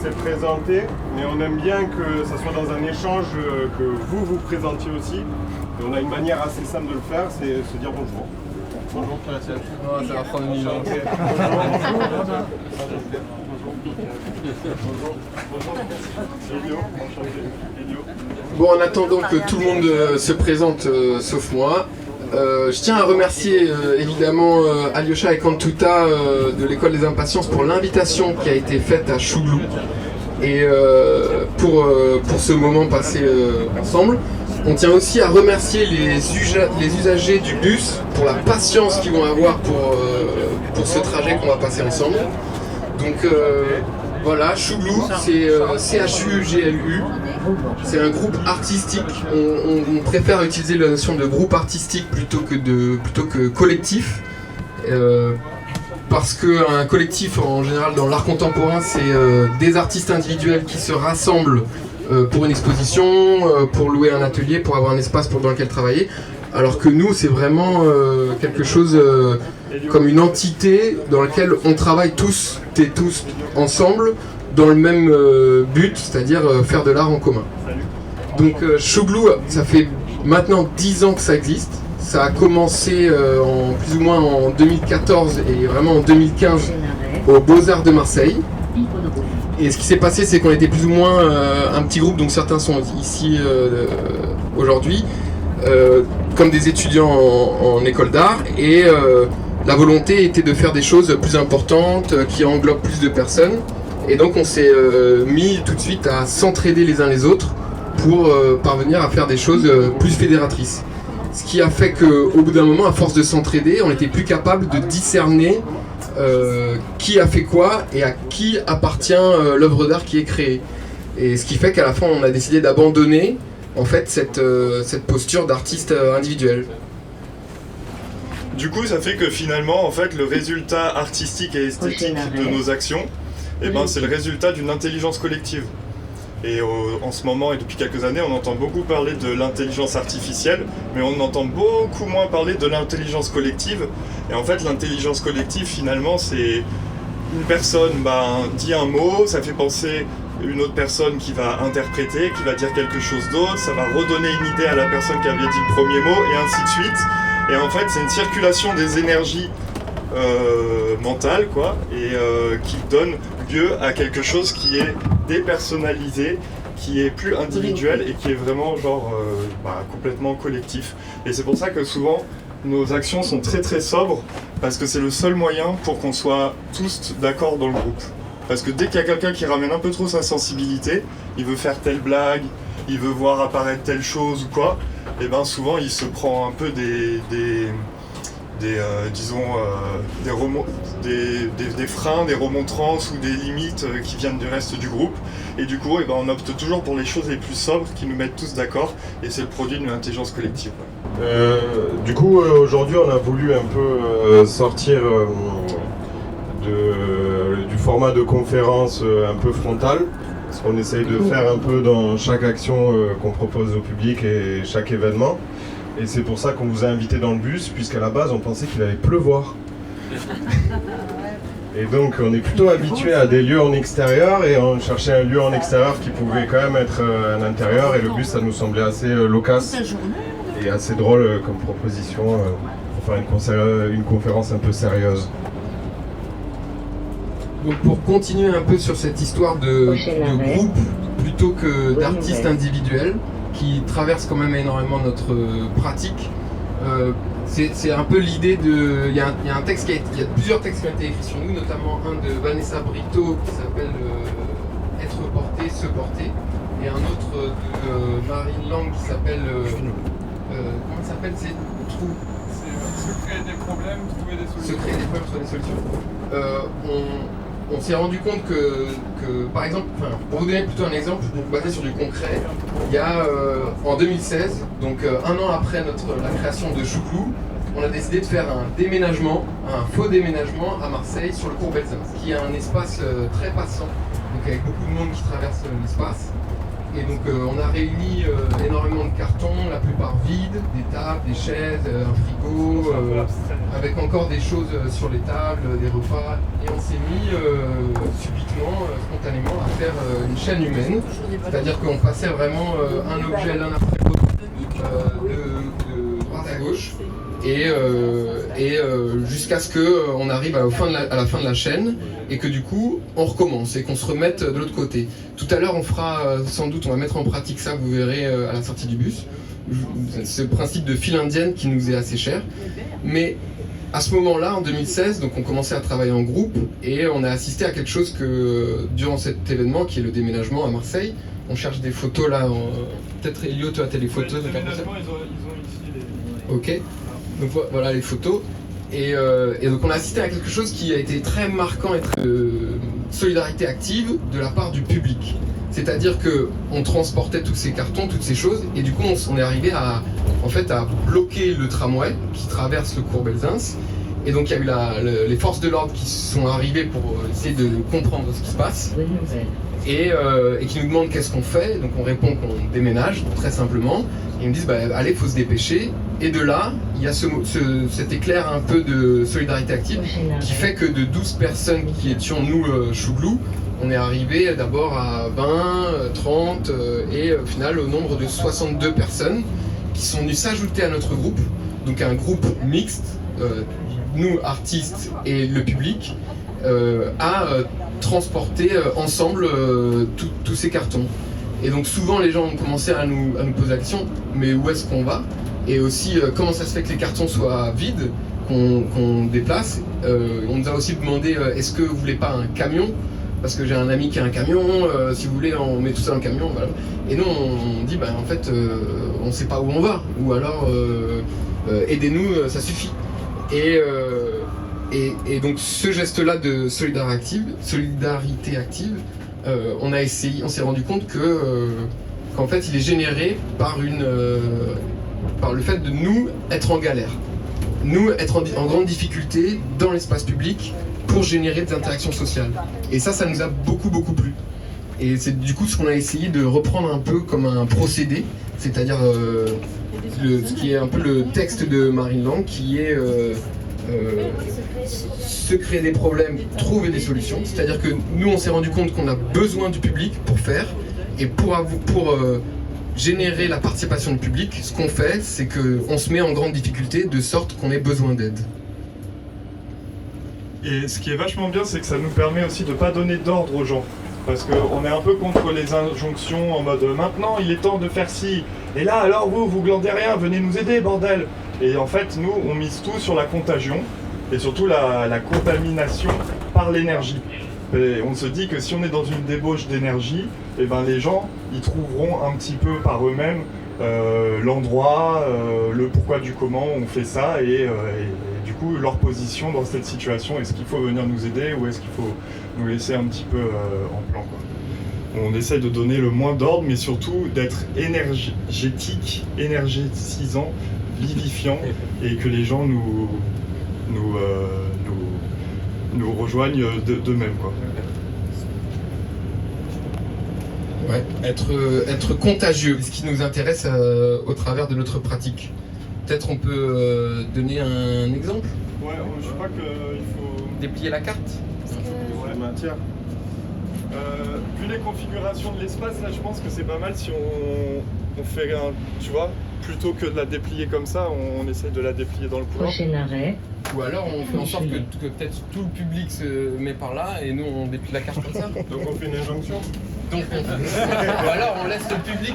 s'est présenté, mais on aime bien que ça soit dans un échange, que vous vous présentiez aussi. Et on a une manière assez simple de le faire, c'est se dire bonjour. Bonjour Christian. Non, ça va prendre une minute. Bon, en attendant que tout le monde se présente, sauf moi, je tiens à remercier évidemment Alyosha et Kantuta de l'École des Impatiences pour l'invitation qui a été faite à Chouglou et pour ce moment passé ensemble. On tient aussi à remercier les usagers du bus pour la patience qu'ils vont avoir pour ce trajet qu'on va passer ensemble. Donc voilà, Chouglou, c'est CHUGLU, c'est un groupe artistique. On préfère utiliser la notion de groupe artistique plutôt que collectif. Parce qu'un collectif, en général, dans l'art contemporain, c'est des artistes individuels qui se rassemblent pour une exposition, pour louer un atelier, pour avoir un espace dans lequel travailler. Alors que nous, c'est vraiment quelque chose comme une entité dans laquelle on travaille tous et tous ensemble dans le même but, c'est-à-dire faire de l'art en commun. Donc Chouglou, ça fait maintenant 10 ans que ça existe. Ça a commencé plus ou moins en 2014 et vraiment en 2015 aux Beaux-Arts de Marseille. Et ce qui s'est passé, c'est qu'on était plus ou moins un petit groupe, donc certains sont ici aujourd'hui, comme des étudiants en école d'art, et la volonté était de faire des choses plus importantes, qui englobent plus de personnes. Et donc on s'est mis tout de suite à s'entraider les uns les autres pour parvenir à faire des choses plus fédératrices. Ce qui a fait qu'au bout d'un moment, à force de s'entraider, on n'était plus capable de discerner qui a fait quoi et à qui appartient l'œuvre d'art qui est créée. Et ce qui fait qu'à la fin, on a décidé d'abandonner en fait cette posture d'artiste individuel. Du coup, ça fait que finalement, en fait, le résultat artistique et esthétique de nos actions, eh ben, c'est le résultat d'une intelligence collective. Et en ce moment et depuis quelques années, on entend beaucoup parler de l'intelligence artificielle, mais on entend beaucoup moins parler de l'intelligence collective. Et en fait, l'intelligence collective, finalement, c'est une personne dit un mot, ça fait penser une autre personne qui va interpréter, qui va dire quelque chose d'autre, ça va redonner une idée à la personne qui avait dit le premier mot, et ainsi de suite. Et en fait, c'est une circulation des énergies mentales, quoi, et qui donne lieu à quelque chose qui est dépersonnalisé, qui est plus individuel et qui est vraiment complètement collectif. Et c'est pour ça que souvent nos actions sont très très sobres, parce que c'est le seul moyen pour qu'on soit tous d'accord dans le groupe. Parce que dès qu'il y a quelqu'un qui ramène un peu trop sa sensibilité, il veut faire telle blague, il veut voir apparaître telle chose ou quoi, et ben souvent il se prend un peu des freins, des remontrances ou des limites qui viennent du reste du groupe. Et du coup, on opte toujours pour les choses les plus sobres qui nous mettent tous d'accord, et c'est le produit d'une intelligence collective. Du coup, aujourd'hui, on a voulu un peu sortir du format de conférence un peu frontal, ce qu'on essaye de faire un peu dans chaque action qu'on propose au public et chaque événement. Et c'est pour ça qu'on vous a invité dans le bus, puisqu'à la base on pensait qu'il allait pleuvoir. Et donc on est plutôt habitué à des lieux en extérieur, et on cherchait un lieu en extérieur qui pouvait quand même être un intérieur, et le bus ça nous semblait assez loquace et assez drôle comme proposition pour faire une conférence un peu sérieuse. Donc pour continuer un peu sur cette histoire de groupe plutôt que d'artistes individuels, qui traverse quand même énormément notre pratique. C'est un peu l'idée de... Il y a plusieurs textes qui ont été écrits sur nous, notamment un de Vanessa Brito qui s'appelle Être porté, se porter, et un autre de Marine Lang qui s'appelle... comment il s'appelle? C'est Se créer des problèmes, trouver des solutions. Se créer des problèmes, trouver des solutions. On s'est rendu compte que par exemple, pour vous donner plutôt un exemple basé sur du concret, il y a en 2016, donc un an après la création de Chouglou, on a décidé de faire un déménagement, un faux déménagement à Marseille sur le cours Belzins, qui est un espace très passant, donc avec beaucoup de monde qui traverse l'espace. Et donc on a réuni énormément de cartons, la plupart vides, des tables, des chaises, un frigo, avec encore des choses sur les tables, des repas. Et on s'est mis subitement, spontanément, à faire une chaîne humaine. C'est-à-dire qu'on passait vraiment un objet l'un après l'autre, de droite à gauche. Et jusqu'à ce qu'on arrive à la fin de la chaîne et que du coup on recommence et qu'on se remette de l'autre côté. Tout à l'heure on fera sans doute, on va mettre en pratique ça, vous verrez à la sortie du bus. Ce principe de file indienne qui nous est assez cher. Mais à ce moment-là, en 2016, donc on commençait à travailler en groupe et on a assisté à quelque chose que durant cet événement qui est le déménagement à Marseille, on cherche des photos là, peut-être Elio, tu as les photos de déménagement, ils ont ici les... Ok. Donc voilà les photos. Et donc on a assisté à quelque chose qui a été très marquant et très solidarité active de la part du public. C'est-à-dire qu'on transportait tous ces cartons, toutes ces choses, et du coup on est arrivé à bloquer le tramway qui traverse le cours Belzins. Et donc il y a eu les forces de l'ordre qui sont arrivées pour essayer de comprendre ce qui se passe. Et qui nous demandent qu'est-ce qu'on fait. Donc on répond qu'on déménage, très simplement. Et ils me disent allez, il faut se dépêcher. Et de là, il y a cet éclair un peu de solidarité active qui fait que de 12 personnes qui étions nous chouglou, on est arrivé d'abord à 20, 30 et au final au nombre de 62 personnes qui sont venues s'ajouter à notre groupe. Donc un groupe mixte, nous artistes et le public, à transporter ensemble tous ces cartons. Et donc souvent les gens ont commencé à nous poser la question, mais où est-ce qu'on va? Et aussi comment ça se fait que les cartons soient vides, qu'on déplace. On nous a aussi demandé est-ce que vous voulez pas un camion? Parce que j'ai un ami qui a un camion, si vous voulez on met tout ça dans le camion. Voilà. Et nous on dit en fait on sait pas où on va, ou alors aidez-nous, ça suffit. Et donc ce geste-là de solidarité active, on s'est rendu compte qu'en fait il est généré par le fait de nous être en galère, nous être en grande difficulté dans l'espace public pour générer des interactions sociales. Et ça nous a beaucoup plu. Et c'est du coup ce qu'on a essayé de reprendre un peu comme un procédé, c'est-à-dire ce qui est un peu le texte de Marine Lang, qui est se créer des problèmes, trouver des solutions. C'est-à-dire que nous, on s'est rendu compte qu'on a besoin du public pour faire, et pour générer la participation du public, ce qu'on fait, c'est qu'on se met en grande difficulté de sorte qu'on ait besoin d'aide. Et ce qui est vachement bien, c'est que ça nous permet aussi de ne pas donner d'ordre aux gens. Parce qu'on est un peu contre les injonctions en mode « maintenant il est temps de faire ci ». Et là alors vous glandez rien, venez nous aider bordel. Et en fait nous on mise tout sur la contagion et surtout la contamination par l'énergie. Et on se dit que si on est dans une débauche d'énergie, et les gens ils trouveront un petit peu par eux-mêmes l'endroit, le pourquoi du comment on fait ça et du coup leur position dans cette situation. Est-ce qu'il faut venir nous aider ou est-ce qu'il faut nous laisser un petit peu en plan, quoi. On essaie de donner le moins d'ordre, mais surtout d'être énergétique, énergisant, vivifiant, et que les gens nous rejoignent d'eux-mêmes, quoi. Ouais, être contagieux, ce qui nous intéresse au travers de notre pratique. Peut-être on peut donner un exemple. Ouais, je crois qu'il faut... Déplier la carte. Ouais, tiens. Vu les configurations de l'espace, là, je pense que c'est pas mal si on fait un... Tu vois, plutôt que de la déplier comme ça, on essaie de la déplier dans le couloir. Prochain arrêt. Ou alors on fait en sorte que peut-être tout le public se met par là et nous on déplie la carte comme ça. Donc on fait une injonction. Ou alors on laisse le public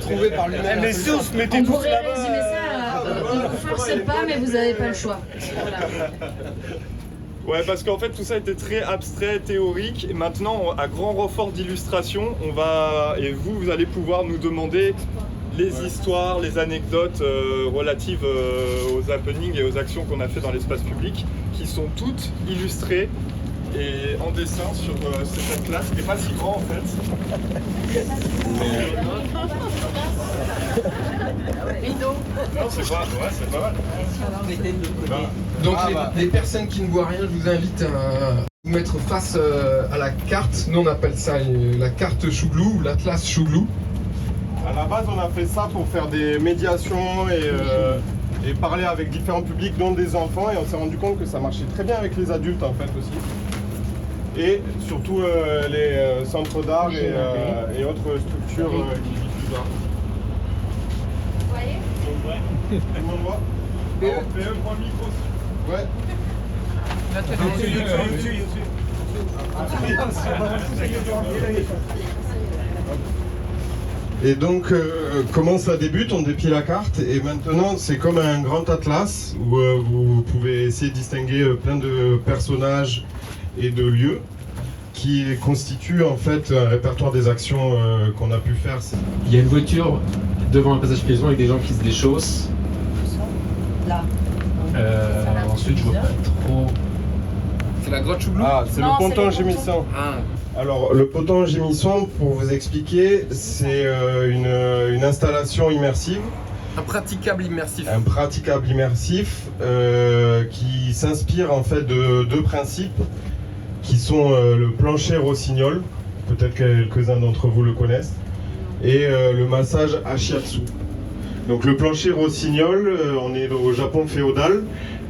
trouver par lui-même. Mais tous, mettez On tous pourrait là-bas. résumer ça à on vous force pas, mais vous n'avez pas le choix. Voilà. Ouais, parce qu'en fait tout ça était très abstrait, théorique, et maintenant à grand renfort d'illustration, et vous allez pouvoir nous demander les histoires, les anecdotes relatives aux happenings et aux actions qu'on a fait dans l'espace public, qui sont toutes illustrées et en dessin sur cette classe qui n'est pas si grand en fait. Non, c'est pas mal. Donc les personnes qui ne voient rien, je vous invite à vous mettre face à la carte. Nous on appelle ça la carte Chouglou ou l'atlas Chouglou. À la base, on a fait ça pour faire des médiations et parler avec différents publics, dont des enfants, et on s'est rendu compte que ça marchait très bien avec les adultes en fait aussi. Et surtout les centres d'art et autres structures qui diffusent l'art. Vous voyez? Tout le monde voit? PE prend le micro. Ouais. Et donc, comment ça débute? On déplie la carte et maintenant c'est comme un grand atlas où vous pouvez essayer de distinguer plein de personnages et de lieux qui constituent en fait un répertoire des actions qu'on a pu faire. Il y a une voiture devant un passage piéton avec des gens qui se déchaussent. Là. Ensuite, je vois pas trop. C'est la grotte Chouglou. Ah, c'est Non, le c'est ponton le gémissant. Ah. Alors, le ponton gémissant, pour vous expliquer, c'est une installation immersive. Un praticable immersif. Un praticable immersif qui s'inspire en fait de deux principes qui sont le plancher rossignol, peut-être quelques-uns d'entre vous le connaissent, et le massage Ashiatsu. Donc le plancher rossignol, on est au Japon féodal,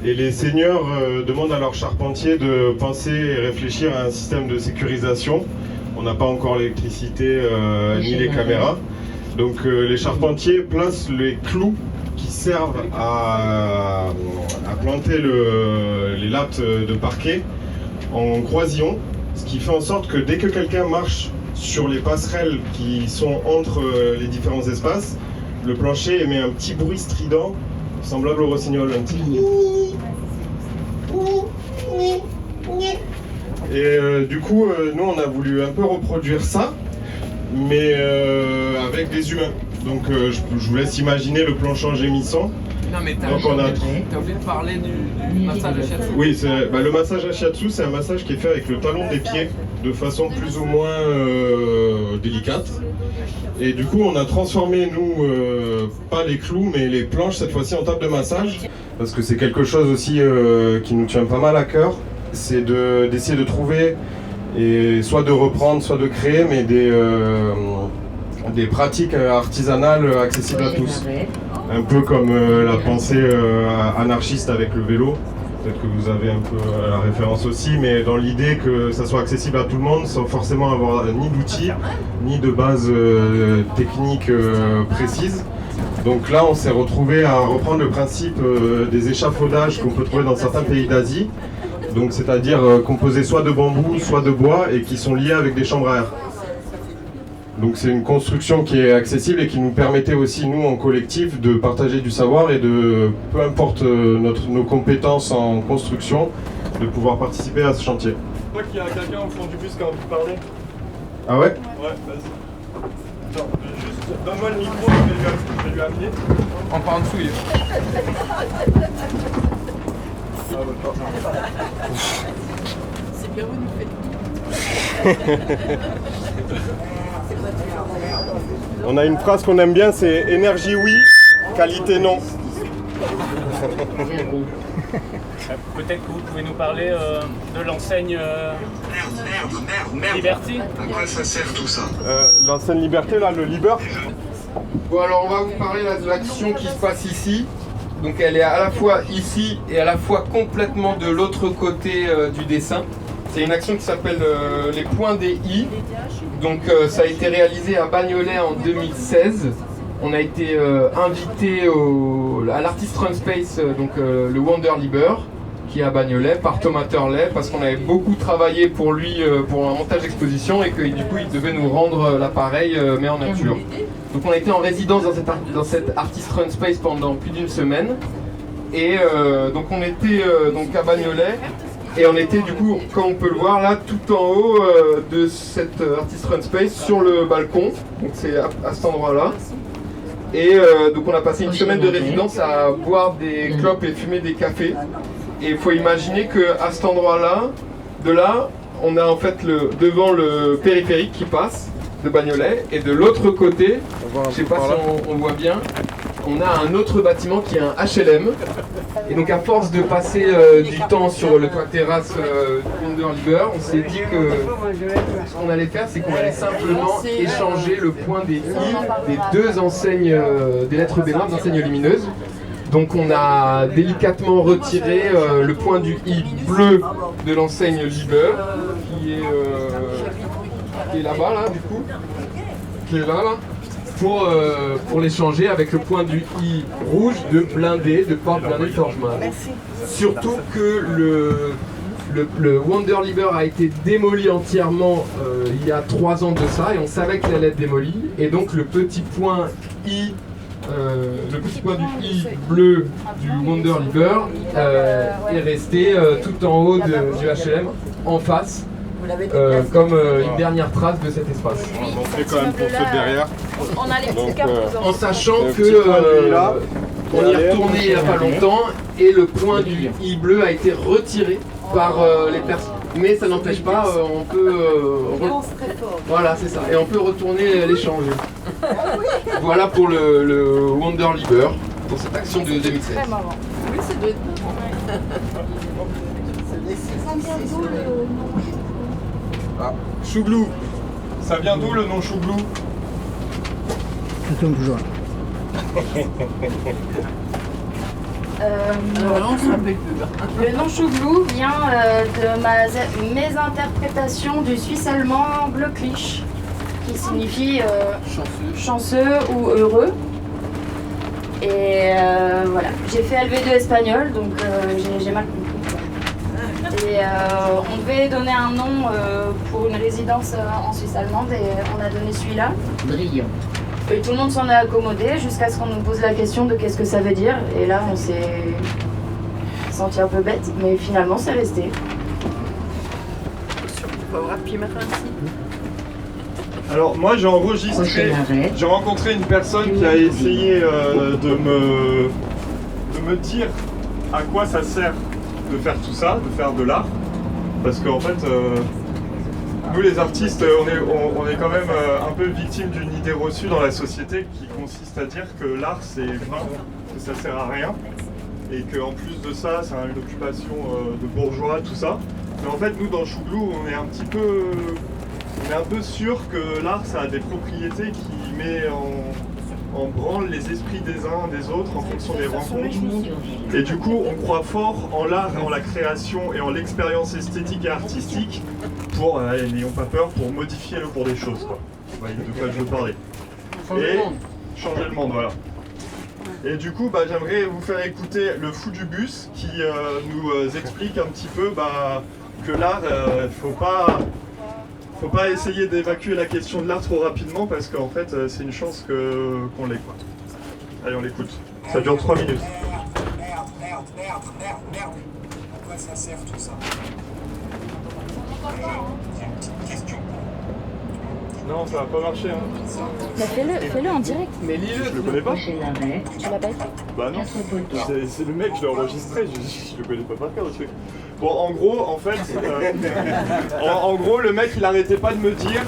et les seigneurs demandent à leurs charpentiers de penser et réfléchir à un système de sécurisation. On n'a pas encore l'électricité ni les caméras. Donc les charpentiers placent les clous qui servent à planter les lattes de parquet en croisillon, ce qui fait en sorte que dès que quelqu'un marche sur les passerelles qui sont entre les différents espaces, le plancher émet un petit bruit strident semblable au rossignol, un petit. Et du coup, nous on a voulu un peu reproduire ça, mais avec des humains. Donc je vous laisse imaginer le plancher gémissant. Non mais Donc, on a- t'as oublié de parler du massage Ashiatsu. Oui, le massage Ashiatsu, c'est un massage qui est fait avec le talon des pieds de façon plus ou moins délicate. Et du coup, on a transformé, nous, pas les clous, mais les planches, cette fois-ci, en table de massage. Parce que c'est quelque chose aussi qui nous tient pas mal à cœur. C'est d'essayer de trouver, et soit de reprendre, soit de créer, mais des pratiques artisanales accessibles à tous. Un peu comme la pensée anarchiste avec le vélo. Peut-être que vous avez un peu la référence aussi, mais dans l'idée que ça soit accessible à tout le monde sans forcément avoir ni d'outils, ni de base technique précise. Donc là, on s'est retrouvé à reprendre le principe des échafaudages qu'on peut trouver dans certains pays d'Asie. Donc c'est-à-dire composés soit de bambou, soit de bois et qui sont liés avec des chambres à air. Donc c'est une construction qui est accessible et qui nous permettait aussi, nous, en collectif, de partager du savoir et de, peu importe nos compétences en construction, de pouvoir participer à ce chantier. Je crois qu'il y a quelqu'un au fond du bus qui a envie de parler. Ah ouais? Ouais, vas-y. Attends, juste donne-moi le micro, je vais lui amener. En par en dessous, il est. Ah, ouais, C'est bien, vous nous faites. On a une phrase qu'on aime bien, c'est énergie oui, qualité non. Peut-être que vous pouvez nous parler de l'enseigne Liberty. À quoi ça sert tout ça? L'enseigne Liberté, là, le Liber. Bon alors on va vous parler là, de l'action qui se passe ici. Donc elle est à la fois ici et à la fois complètement de l'autre côté du dessin. C'est une action qui s'appelle les points des I. Donc ça a été réalisé à Bagnolet en 2016. On a été invité à l'Artist Run Space, donc le Wonder Liber, qui est à Bagnolet, par Thomas Turley, parce qu'on avait beaucoup travaillé pour lui pour un montage d'exposition et que du coup il devait nous rendre l'appareil mais en nature. Donc on a été en résidence dans cette Artist Run Space pendant plus d'une semaine. Et donc on était donc à Bagnolet. Et on était du coup, comme on peut le voir là, tout en haut de cette Artist Run Space sur le balcon. Donc c'est à cet endroit-là. Et donc on a passé une semaine de résidence à boire des clopes et fumer des cafés. Et il faut imaginer qu'à cet endroit-là, de là, on a en fait devant le périphérique qui passe de Bagnolet, et de l'autre côté, je sais pas si on voit bien, on a un autre bâtiment qui est un HLM. Et donc à force de passer du temps sur le toit terrasse du Wonderliber, on s'est dit que ce qu'on allait faire, c'est qu'on allait simplement échanger le point des I des deux enseignes des lettres béninoises, enseignes lumineuses. Donc on a délicatement retiré le point du I bleu de l'enseigne Liber, qui est là-bas, là, du coup, qui est là, pour l'échanger avec le point du I rouge de blindé, de porte blindée de Forgeman. Surtout que le Wonderliber a été démoli entièrement il y a 3 ans de ça, et on savait qu'il allait être démoli, et donc le petit point I du I bleu du Wonderliber est resté tout en haut du HLM, en face, comme une dernière trace de cet espace. On fait quand même pour ceux de derrière. On a les petits cartes. En sachant que on y est retourné il n'y a pas longtemps, et le point du I bleu a été retiré par les personnes. Mais ça n'empêche pas, on peut... Voilà, c'est ça. Et on peut retourner l'échanger. Voilà pour le Wonderliber, pour cette action de 2016. Très marrant. Oui, c'est de... Ah, Chouglou. Ça vient d'où le nom Chouglou? Le nom Chouglou vient de mes interprétations du suisse allemand glücklich, qui signifie chanceux ou heureux. Et voilà, j'ai fait LV2 espagnol, donc j'ai mal compris. Et on devait donner un nom pour une résidence en Suisse allemande, et on a donné celui-là. Brillant. Et tout le monde s'en est accommodé jusqu'à ce qu'on nous pose la question de qu'est-ce que ça veut dire. Et là, on s'est senti un peu bête, mais finalement, c'est resté. Alors moi j'ai rencontré une personne qui a essayé de me dire à quoi ça sert de faire tout ça, de faire de l'art. Parce qu'en fait, nous les artistes, on est quand même un peu victimes d'une idée reçue dans la société qui consiste à dire que l'art c'est vain, que ça sert à rien, et qu'en plus de ça, c'est une occupation de bourgeois, tout ça. Mais en fait, nous dans Chouglou, on est un peu sûr que l'art ça a des propriétés qui met en branle les esprits des uns des autres en fonction des rencontres. Et du coup, on croit fort en l'art, en la création et en l'expérience esthétique et artistique pour, n'ayons pas peur, pour modifier le cours des choses, quoi. Vous voyez de quoi je veux parler. Changer le monde, voilà. Et du coup, j'aimerais vous faire écouter le fou du bus qui nous explique un petit peu que l'art, faut pas essayer d'évacuer la question de l'art trop rapidement, parce qu'en fait c'est une chance qu'on l'ait, quoi. Allez, on l'écoute. Ça dure 3 minutes. Merde. À quoi ça sert tout ça? J'ai une petite question. Non, ça va pas marcher, hein. Bah fais-le en direct. Mais lis-le. Je le connais pas. Tu l'as pas écrit? Bah non. C'est le mec, je l'ai enregistré, je le connais pas par cœur, le truc. Bon, en gros, en fait, en gros, le mec, il arrêtait pas de me dire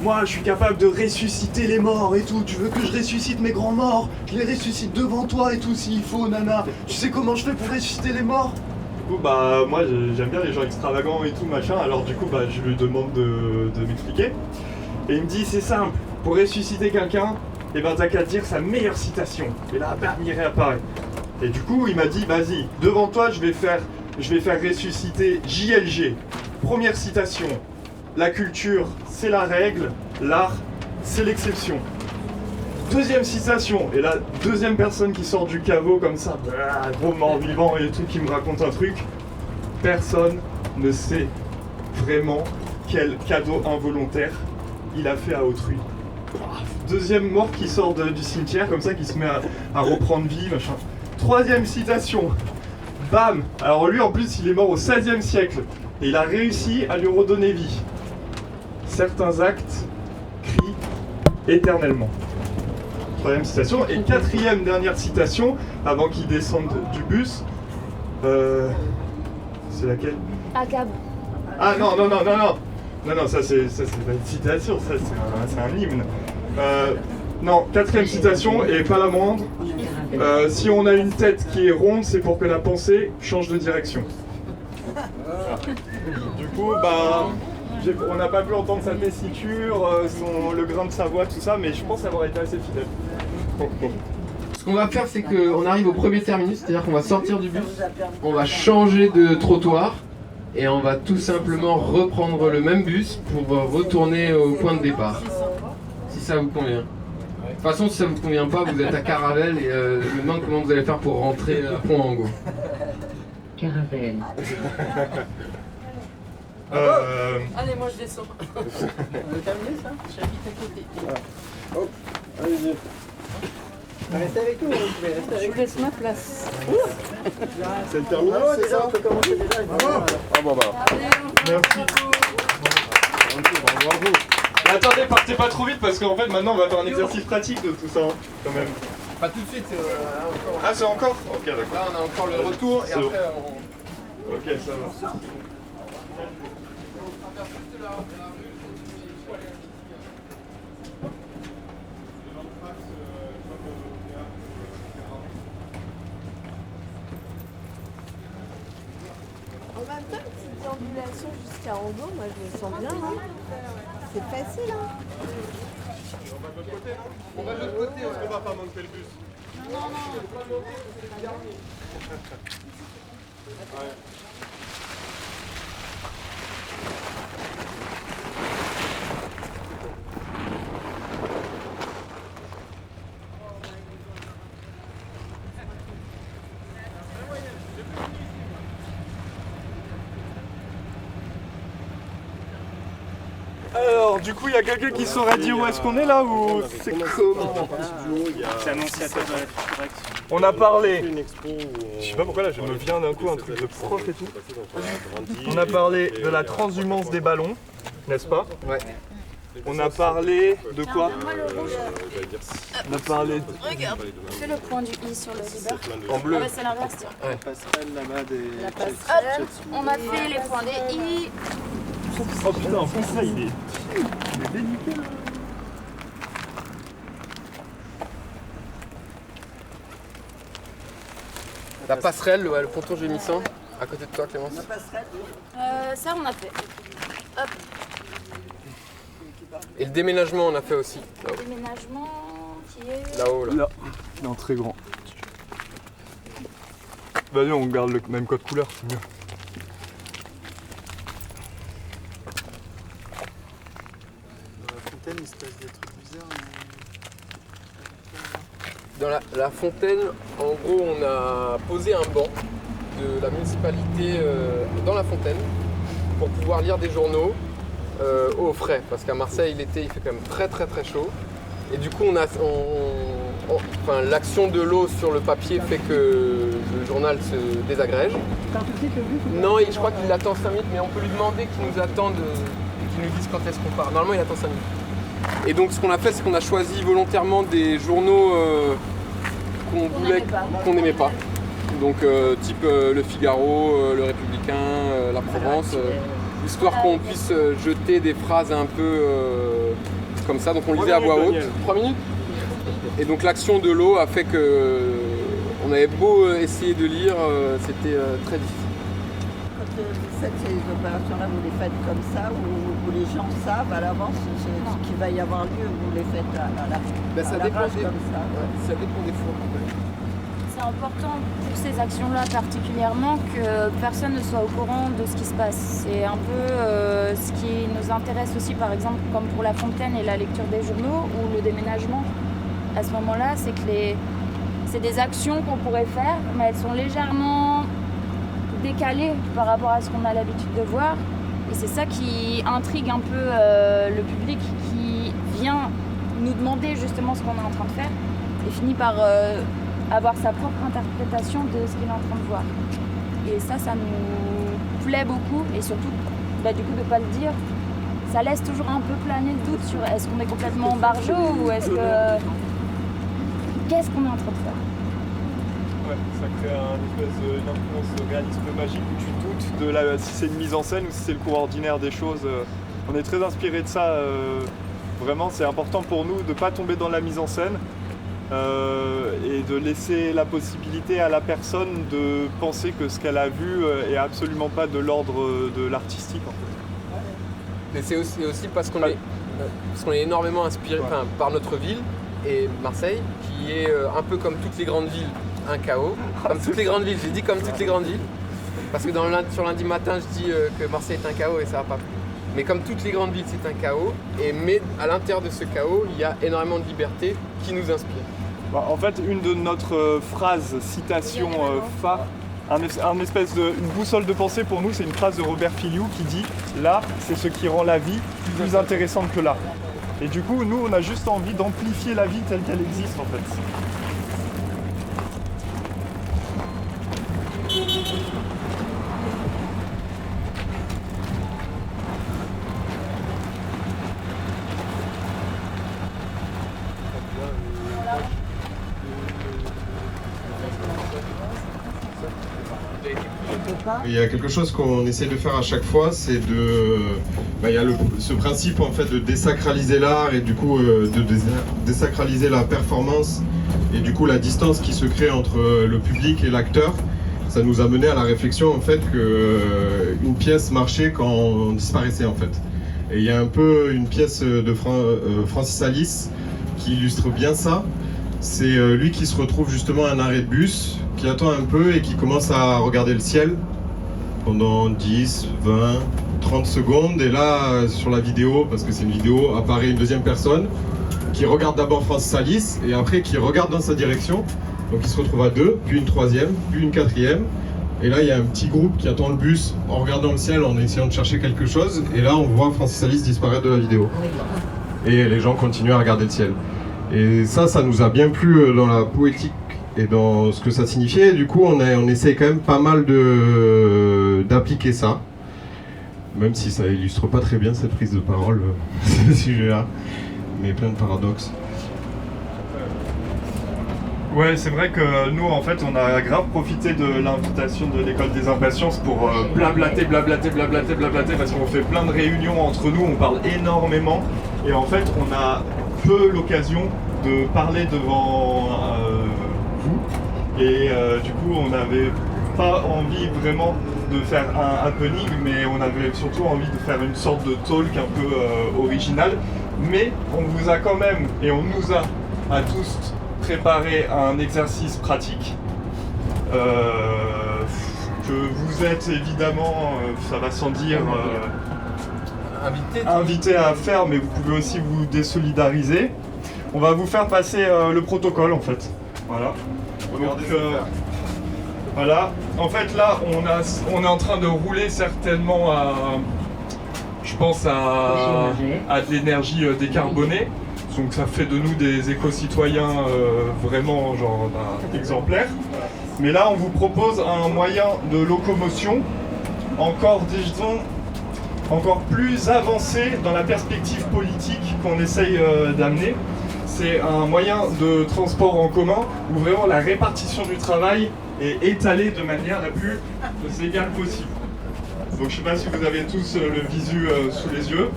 moi, je suis capable de ressusciter les morts et tout. Tu veux que je ressuscite mes grands morts? Je les ressuscite devant toi et tout, s'il faut, nana. Tu sais comment je fais pour ressusciter les morts? Du coup, moi, j'aime bien les gens extravagants et tout, machin. Alors, du coup, je lui demande de m'expliquer. Et il me dit, c'est simple. Pour ressusciter quelqu'un, t'as qu'à dire sa meilleure citation. Et là, bam, il réapparaît. Et du coup, il m'a dit, vas-y, devant toi, je vais faire ressusciter JLG. Première citation, la culture, c'est la règle, l'art, c'est l'exception. Deuxième citation, et la deuxième personne qui sort du caveau comme ça, gros mort vivant et tout, qui me raconte un truc. Personne ne sait vraiment quel cadeau involontaire il a fait à autrui. Deuxième mort qui sort du cimetière, comme ça, qui se met à reprendre vie, machin. Troisième citation, bam. Alors lui, en plus, il est mort au XVIe siècle, et il a réussi à lui redonner vie. Certains actes crient éternellement. Troisième citation. Et quatrième dernière citation, avant qu'il descende du bus. C'est laquelle? À Cab. Ah non, ça c'est pas une citation, ça c'est un hymne. Non, 4e citation, et pas la moindre. Si on a une tête qui est ronde, c'est pour que la pensée change de direction. Du coup, on n'a pas pu entendre sa tessiture, le grain de sa voix, tout ça, mais je pense avoir été assez fidèle. Ce qu'on va faire, c'est qu'on arrive au premier terminus, c'est-à-dire qu'on va sortir du bus, on va changer de trottoir, et on va tout simplement reprendre le même bus pour retourner au point de départ. Si ça vous convient. De toute façon, si ça vous convient pas, vous êtes à Caravelle et je me demande comment vous allez faire pour rentrer à Pont-Angot. Caravelle. Allez, moi je descends. On a terminé ça? J'habite à côté. Hop, allez-y. Restez avec nous, vous pouvez rester avec Je laisse ma place. C'est le terminal, c'est ça? on peut commencer déjà. Ah bon, bah. Merci. Bravo. Mais attendez, partez pas trop vite parce qu'en fait maintenant on va faire un exercice pratique de tout ça, quand même. Pas tout de suite, Ah, c'est encore? Ok, d'accord. là on a encore le retour et C'est bon. après on... Ok, ça va. En même temps, une petite déambulation jusqu'à Angot, moi je me sens bien. Hein. C'est facile. Hein. On va de l'autre côté, on va pas manquer le bus. Alors, du coup, il y a quelqu'un qui saurait dire où est-ce qu'on est là ou c'est comment? C'est annonciateur de la future action. On a parlé. Je sais pas pourquoi là, je me viens d'un coup un truc de prof et tout. On a parlé de la transhumance des ballons, n'est-ce pas? Ouais. On a parlé de quoi? On a parlé de... Regarde, c'est le point du i sur le leader. En bleu. Ah bah c'est l'inverse, tiens. Ouais. Passerelle là-bas des... La passerelle, on a fait les points des i. Oh putain, en plus ça il est nickel. La passerelle, ouais, le ponton gémissant, à côté de toi Clémence. Ça on a fait. Hop, Et le déménagement on a fait aussi. Là-haut. déménagement qui est... Là-haut, là. Là, non, très grand. Vas-y, on garde le même code couleur, c'est mieux. Dans la fontaine, il se passe des trucs bizarres. Dans la fontaine, en gros, on a posé un banc de la municipalité dans la fontaine pour pouvoir lire des journaux au frais. Parce qu'à Marseille, l'été, il fait quand même très très très chaud. Et du coup, l'action de l'eau sur le papier fait que le journal se désagrège. Non, je crois qu'il attend 5 minutes, mais on peut lui demander qu'il nous attende, qu'il nous dise quand est-ce qu'on part. Normalement, il attend 5 minutes. Et donc, ce qu'on a fait, c'est qu'on a choisi volontairement des journaux qu'on n'aimait pas. Donc, type Le Figaro, Le Républicain, La Provence, histoire qu'on puisse jeter des phrases un peu comme ça. Donc, on lisait à voix haute. 3 minutes. Et donc, l'action de l'eau a fait que on avait beau essayer de lire, c'était très difficile. Quand vous faites ces opérations-là, vous les faites comme ça, où les gens savent à l'avance ce qui va y avoir lieu, vous les faites à la Ça dépend des comme ça. ça dépend des fois. C'est important pour ces actions-là particulièrement que personne ne soit au courant de ce qui se passe. C'est un peu ce qui nous intéresse aussi, par exemple, comme pour la fontaine et la lecture des journaux ou le déménagement. À ce moment-là, c'est que c'est des actions qu'on pourrait faire, mais elles sont légèrement décalées par rapport à ce qu'on a l'habitude de voir. Et c'est ça qui intrigue un peu le public qui vient nous demander justement ce qu'on est en train de faire et finit par avoir sa propre interprétation de ce qu'il est en train de voir. Et ça nous plaît beaucoup et surtout, du coup, de ne pas le dire, ça laisse toujours un peu planer le doute sur est-ce qu'on est complètement barjot ou est-ce que... Qu'est-ce qu'on est en train de faire? ouais. Ça crée une espèce d'influence réalisme magique où tu doutes de si c'est une mise en scène ou si c'est le cours ordinaire des choses. On est très inspiré de ça. Vraiment, c'est important pour nous de ne pas tomber dans la mise en scène et de laisser la possibilité à la personne de penser que ce qu'elle a vu est absolument pas de l'ordre de l'artistique, en fait. Mais c'est aussi parce qu'on est énormément inspiré par notre ville et Marseille, qui est un peu comme toutes les grandes villes, un chaos. Comme toutes les grandes villes, j'ai dit comme toutes les grandes villes, parce que sur lundi matin, je dis que Marseille est un chaos et ça va pas plus. Mais comme toutes les grandes villes, c'est un chaos, mais à l'intérieur de ce chaos, il y a énormément de liberté qui nous inspire. En fait, une de notre phrase, citation phare, une boussole de pensée pour nous, c'est une phrase de Robert Filiou qui dit « L'art, c'est ce qui rend la vie plus intéressante que l'art ». Et du coup, nous, on a juste envie d'amplifier la vie telle qu'elle existe, en fait. Il y a quelque chose qu'on essaie de faire à chaque fois, c'est il y a ce principe en fait de désacraliser l'art et du coup de désacraliser la performance et du coup la distance qui se crée entre le public et l'acteur. Ça nous a mené à la réflexion en fait que une pièce marchait quand on disparaissait en fait. Et il y a un peu une pièce de Francis Alice qui illustre bien ça. C'est lui qui se retrouve justement à un arrêt de bus, qui attend un peu et qui commence à regarder le ciel pendant 10, 20, 30 secondes. Et là, sur la vidéo, parce que c'est une vidéo, apparaît une deuxième personne qui regarde d'abord Francis Alice et après qui regarde dans sa direction. Donc il se retrouve à deux, puis une troisième, puis une quatrième. Et là, il y a un petit groupe qui attend le bus en regardant le ciel, en essayant de chercher quelque chose. Et là, on voit Francis Alice disparaître de la vidéo. Et les gens continuent à regarder le ciel. Et ça nous a bien plu dans la poétique et dans ce que ça signifiait. Et du coup, on essaie quand même pas mal d'appliquer ça, même si ça illustre pas très bien cette prise de parole, ce sujet-là, mais plein de paradoxes. Ouais, c'est vrai que nous, en fait, on a grave profité de l'invitation de l'école des impatiences pour blablater, parce qu'on fait plein de réunions entre nous, on parle énormément, et en fait, on a peu l'occasion de parler devant vous, et du coup, on n'avait pas envie vraiment de faire un happening, mais on avait surtout envie de faire une sorte de talk un peu original, mais on vous a quand même, et on nous a à tous préparé un exercice pratique que vous êtes évidemment, ça va sans dire, invité à faire, mais vous pouvez aussi vous désolidariser. On va vous faire passer le protocole en fait. Voilà. Donc, voilà. En fait là, on est en train de rouler certainement à, je pense à de l'énergie décarbonée. Donc ça fait de nous des éco-citoyens vraiment genre exemplaires. Mais là on vous propose un moyen de locomotion encore, disons, encore plus avancé dans la perspective politique qu'on essaye d'amener. C'est un moyen de transport en commun où vraiment la répartition du travail est étalée de manière la plus égale possible. Donc je ne sais pas si vous avez tous le visu sous les yeux.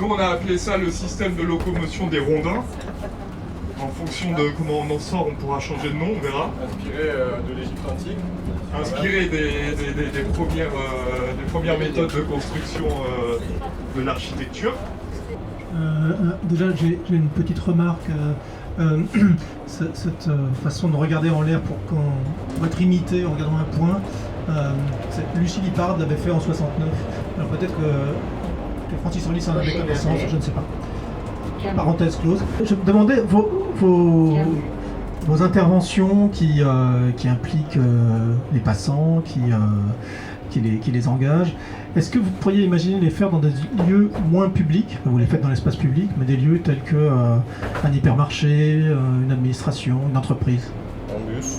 Nous, on a appelé ça le système de locomotion des rondins. En fonction de comment on en sort, on pourra changer de nom, on verra. Inspiré de l'Égypte antique. Inspiré des premières méthodes de construction de l'architecture. Déjà, j'ai une petite remarque. Cette façon de regarder en l'air pour être imité en regardant un point, Lucie Lippard l'avait fait en 69. Alors peut-être que Francis Alice en avait connaissance, je ne sais pas. Parenthèse close. Je me demandais vos interventions qui impliquent les passants, qui les engagent. Est-ce que vous pourriez imaginer les faire dans des lieux moins publics? Vous les faites dans l'espace public, mais des lieux tels que un hypermarché, une administration, une entreprise? Un bus.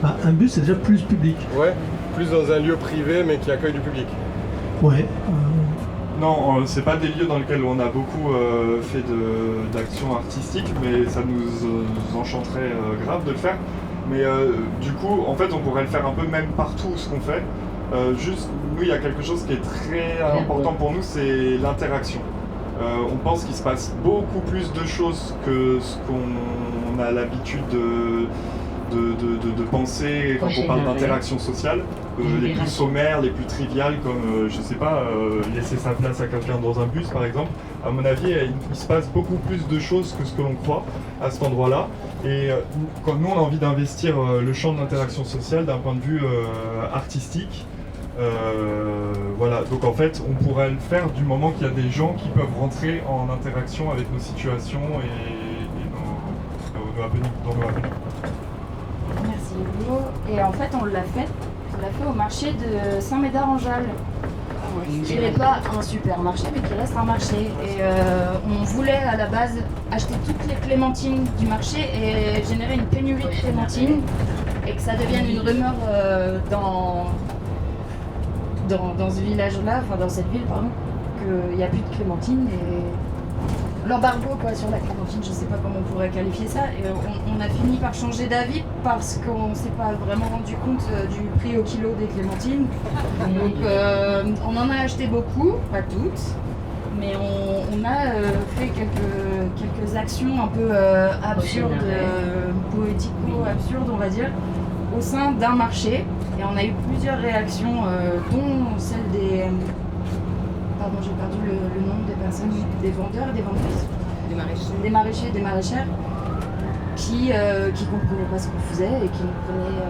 Bah, un bus, c'est déjà plus public. Ouais, plus dans un lieu privé, mais qui accueille du public. Ouais. Non, c'est pas des lieux dans lesquels on a beaucoup fait d'actions artistiques, mais ça nous enchanterait grave de le faire. Mais du coup, en fait, on pourrait le faire un peu même partout ce qu'on fait. Juste, nous, il y a quelque chose qui est très important pour nous, c'est l'interaction. On pense qu'il se passe beaucoup plus de choses que ce qu'on a l'habitude de penser quand on parle d'interaction sociale. Les plus sommaires, les plus triviales, comme, je sais pas, laisser sa place à quelqu'un dans un bus par exemple. À mon avis, il se passe beaucoup plus de choses que ce que l'on croit à cet endroit-là. Et quand nous, on a envie d'investir le champ de l'interaction sociale d'un point de vue artistique. Voilà, donc en fait, on pourrait le faire du moment qu'il y a des gens qui peuvent rentrer en interaction avec nos situations et nos happenings. Merci Hugo. Et en fait, on l'a fait au marché de Saint-Médard-en-Jalles. Qui n'est pas un supermarché, mais qui reste un marché. Et on voulait à la base acheter toutes les clémentines du marché et générer une pénurie de clémentines et que ça devienne une rumeur dans ce village-là, enfin dans cette ville, pardon, qu'il n'y a plus de clémentines et l'embargo quoi sur la clémentine, je sais pas comment on pourrait qualifier ça. Et on a fini par changer d'avis parce qu'on s'est pas vraiment rendu compte du prix au kilo des clémentines. Donc on en a acheté beaucoup, pas toutes, mais on a fait quelques actions un peu absurdes, poético-absurdes on va dire, au sein d'un marché. Et on a eu plusieurs réactions, dont celle des... Pardon, j'ai perdu le nom des personnes, des vendeurs et des vendeuses. Des maraîchers et des maraîchères qui comprenaient pas ce qu'on faisait et qui nous prenaient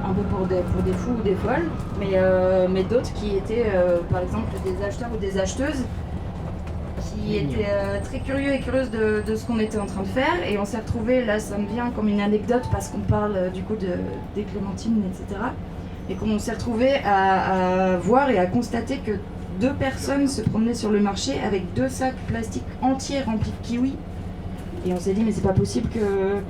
un peu pour des fous ou des folles. Mais d'autres qui étaient, par exemple, des acheteurs ou des acheteuses qui étaient très curieux et curieuses de ce qu'on était en train de faire. Et on s'est retrouvés, là ça me vient comme une anecdote parce qu'on parle du coup des clémentines, etc. Et qu'on s'est retrouvés à voir et à constater que 2 personnes se promenaient sur le marché avec 2 sacs plastiques entiers remplis de kiwis. Et on s'est dit mais c'est pas possible que...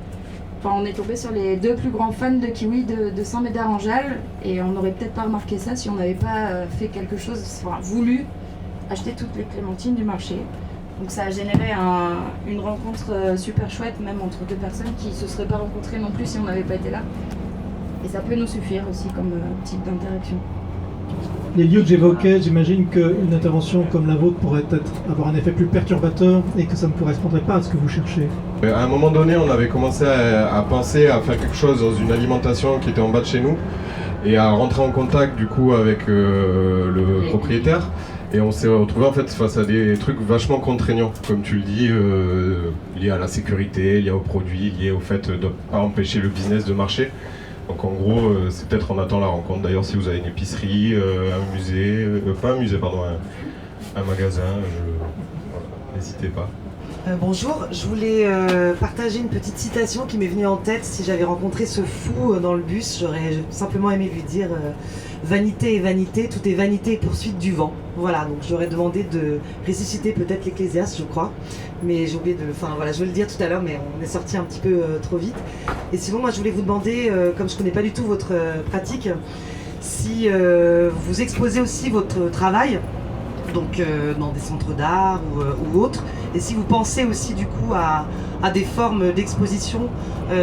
Enfin on est tombé sur les 2 plus grands fans de kiwis de Saint-Médard-en-Jalles et on n'aurait peut-être pas remarqué ça si on n'avait pas fait quelque chose, enfin voulu acheter toutes les clémentines du marché. Donc ça a généré une rencontre super chouette même entre 2 personnes qui se seraient pas rencontrées non plus si on n'avait pas été là. Et ça peut nous suffire aussi comme type d'interaction. Les lieux que j'évoquais, j'imagine qu'une intervention comme la vôtre pourrait avoir un effet plus perturbateur et que ça ne correspondrait pas à ce que vous cherchez. À un moment donné, on avait commencé à penser à faire quelque chose dans une alimentation qui était en bas de chez nous et à rentrer en contact du coup avec le propriétaire. Et on s'est retrouvé en fait face à des trucs vachement contraignants, comme tu le dis, liés à la sécurité, liés aux produits, liés au fait de ne pas empêcher le business de marcher. Donc en gros, c'est peut-être en attendant la rencontre. D'ailleurs, si vous avez une épicerie, un musée, pas un musée, pardon, un magasin, voilà, n'hésitez pas. Bonjour, je voulais partager une petite citation qui m'est venue en tête. Si j'avais rencontré ce fou dans le bus, j'aurais simplement aimé lui dire vanité et vanité, tout est vanité et poursuite du vent. Voilà, donc j'aurais demandé de ressusciter peut-être l'Ecclésiaste, je crois. Mais j'ai oublié de... Enfin voilà, je vais le dire tout à l'heure, mais on est sorti un petit peu trop vite. Et sinon, moi je voulais vous demander, comme je connais pas du tout votre pratique, si vous exposez aussi votre travail, donc dans des centres d'art ou autres, et si vous pensez aussi du coup à des formes d'exposition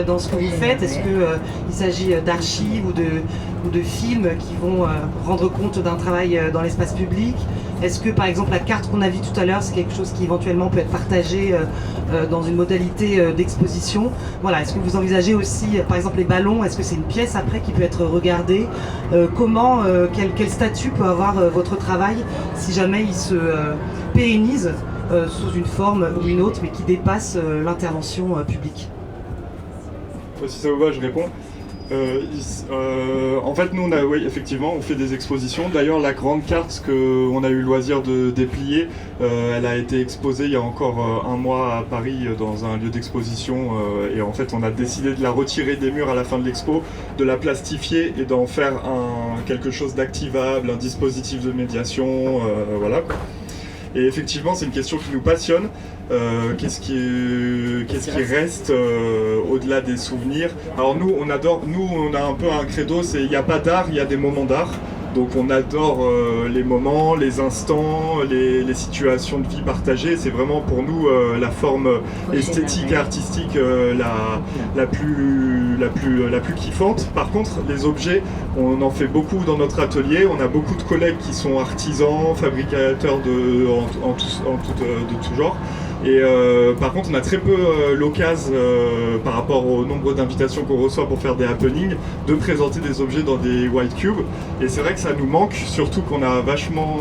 dans ce que vous faites. Est-ce qu'il s'agit d'archives ou de films qui vont rendre compte d'un travail dans l'espace public? Est-ce que par exemple la carte qu'on a vue tout à l'heure, c'est quelque chose qui éventuellement peut être partagé dans une modalité d'exposition? Voilà, est-ce que vous envisagez aussi par exemple les ballons? Est-ce que c'est une pièce après qui peut être regardée? Quel statut peut avoir votre travail si jamais il se pérennise sous une forme ou une autre, mais qui dépasse l'intervention publique? Si ça vous va, je réponds. En fait, nous, oui, effectivement, on fait des expositions. D'ailleurs, la grande carte qu'on a eu le loisir de déplier, elle a été exposée il y a encore un mois à Paris dans un lieu d'exposition. Et en fait, on a décidé de la retirer des murs à la fin de l'expo, de la plastifier et d'en faire quelque chose d'activable, un dispositif de médiation, voilà. Et effectivement, c'est une question qui nous passionne. Qu'est-ce qui reste au-delà des souvenirs? Alors nous, on a un peu un credo, c'est il n'y a pas d'art, il y a des moments d'art. Donc on adore les moments, les instants, les situations de vie partagées. C'est vraiment pour nous la forme esthétique et artistique la plus kiffante. Par contre, les objets, on en fait beaucoup dans notre atelier. On a beaucoup de collègues qui sont artisans, fabricateurs de tout genre. Et par contre, on a très peu l'occasion, par rapport au nombre d'invitations qu'on reçoit pour faire des happenings, de présenter des objets dans des white cubes. Et c'est vrai que ça nous manque, surtout qu'on a vachement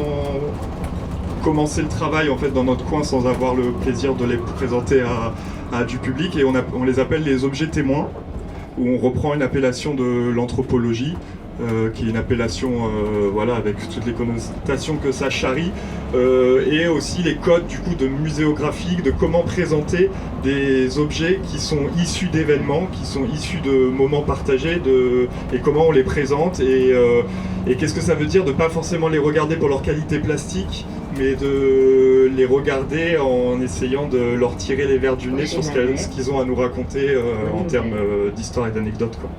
commencé le travail en fait dans notre coin sans avoir le plaisir de les présenter à du public. Et on les appelle les objets témoins, où on reprend une appellation de l'anthropologie. Qui est une appellation voilà, avec toutes les connotations que ça charrie, et aussi les codes du coup de muséographique, de comment présenter des objets qui sont issus d'événements, qui sont issus de moments partagés, et comment on les présente, et qu'est-ce que ça veut dire de pas forcément les regarder pour leur qualité plastique, mais de les regarder en essayant de leur tirer les vers du nez sur ce qu'ils ont à nous raconter en termes d'histoire et d'anecdotes, quoi.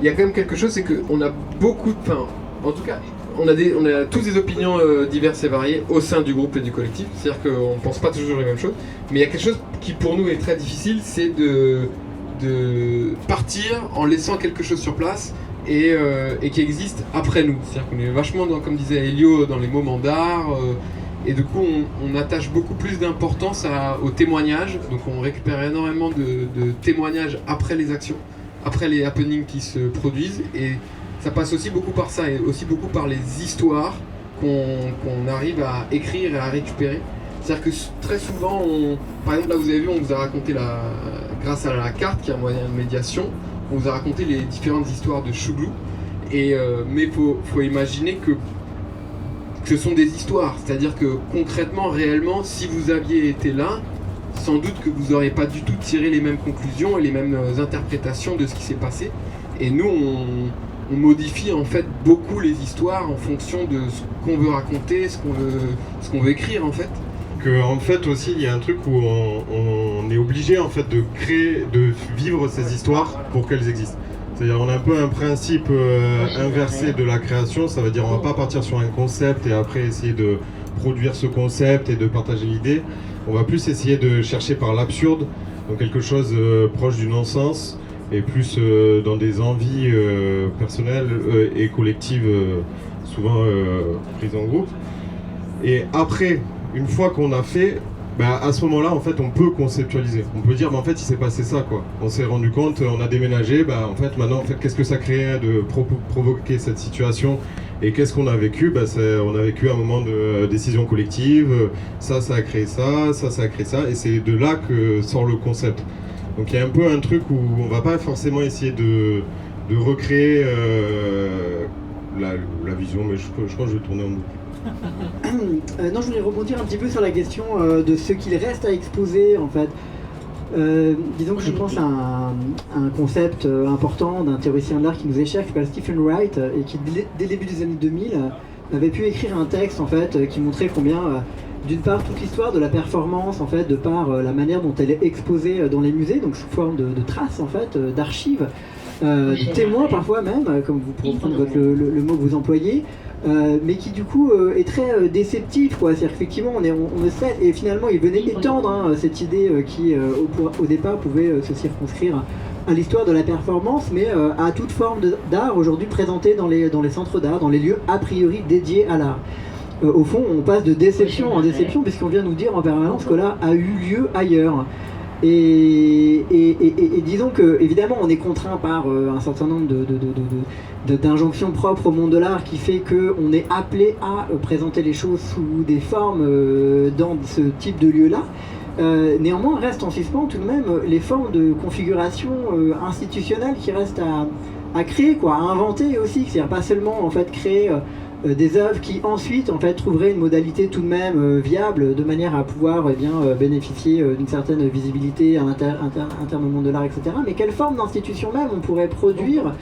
Il y a quand même quelque chose, c'est qu'on a beaucoup de... Enfin, en tout cas, on a tous des opinions diverses et variées au sein du groupe et du collectif. C'est-à-dire qu'on ne pense pas toujours les mêmes choses. Mais il y a quelque chose qui pour nous est très difficile, c'est de partir en laissant quelque chose sur place et qui existe après nous. C'est-à-dire qu'on est vachement, comme disait Elio, dans les moments d'art. Et du coup, on attache beaucoup plus d'importance aux témoignages. Donc on récupère énormément de témoignages après les actions, après les happenings qui se produisent, et ça passe aussi beaucoup par ça, et aussi beaucoup par les histoires qu'on arrive à écrire et à récupérer. C'est-à-dire que très souvent, par exemple là vous avez vu, on vous a raconté, grâce à la carte qui est un moyen de médiation, on vous a raconté les différentes histoires de Chouglou, mais faut imaginer que ce sont des histoires, c'est-à-dire que concrètement, réellement, si vous aviez été là, sans doute que vous n'aurez pas du tout tiré les mêmes conclusions et les mêmes interprétations de ce qui s'est passé. Et nous, on modifie en fait beaucoup les histoires en fonction de ce qu'on veut raconter, ce qu'on veut écrire en fait. En fait aussi, il y a un truc où on est obligé en fait de vivre ces histoires pour qu'elles existent. C'est-à-dire on a un peu un principe inversé de la création, ça veut dire on va pas partir sur un concept et après essayer de produire ce concept et de partager l'idée. On va plus essayer de chercher par l'absurde, donc quelque chose proche du non-sens, et plus dans des envies personnelles et collectives, souvent prises en groupe. Et après, une fois qu'on a fait, à ce moment-là, en fait, on peut conceptualiser. On peut dire, en fait, il s'est passé ça, quoi. On s'est rendu compte, on a déménagé, en fait, maintenant, en fait, qu'est-ce que ça crée de provoquer cette situation? Et qu'est-ce qu'on a vécu? On a vécu un moment de décision collective, ça a créé ça, ça a créé ça, et c'est de là que sort le concept. Donc il y a un peu un truc où on va pas forcément essayer de recréer la vision, mais je pense que je vais tourner en boucle. Non, je voulais rebondir un petit peu sur la question de ce qu'il reste à exposer, en fait. Disons que je pense à un concept important d'un théoricien de l'art qui nous est cher, qui s'appelle Stephen Wright, et qui dès le début des années 2000 avait pu écrire un texte en fait qui montrait combien d'une part toute l'histoire de la performance en fait de par la manière dont elle est exposée dans les musées, donc sous forme de traces en fait, d'archives, de témoins parfois même, comme vous pourrez prendre le mot que vous employez. Mais qui du coup est très déceptif, quoi. C'est-à-dire qu'effectivement on est fait, et finalement il venait étendre cette idée qui au départ pouvait se circonscrire à l'histoire de la performance, mais à toute forme d'art aujourd'hui présentée dans les centres d'art, dans les lieux a priori dédiés à l'art. Au fond on passe de déception en déception puisqu'on vient nous dire en permanence que là a eu lieu ailleurs. Et disons que évidemment on est contraint par un certain nombre d'injonctions propres au monde de l'art qui fait qu'on est appelé à présenter les choses sous des formes dans ce type de lieu-là. Néanmoins restent en suspens tout de même les formes de configuration institutionnelle qui restent à créer, quoi, à inventer aussi. C'est-à-dire pas seulement en fait créer des œuvres qui ensuite en fait trouveraient une modalité tout de même viable de manière à pouvoir bénéficier d'une certaine visibilité interne au monde de l'art, etc. Mais quelle forme d'institution même on pourrait produire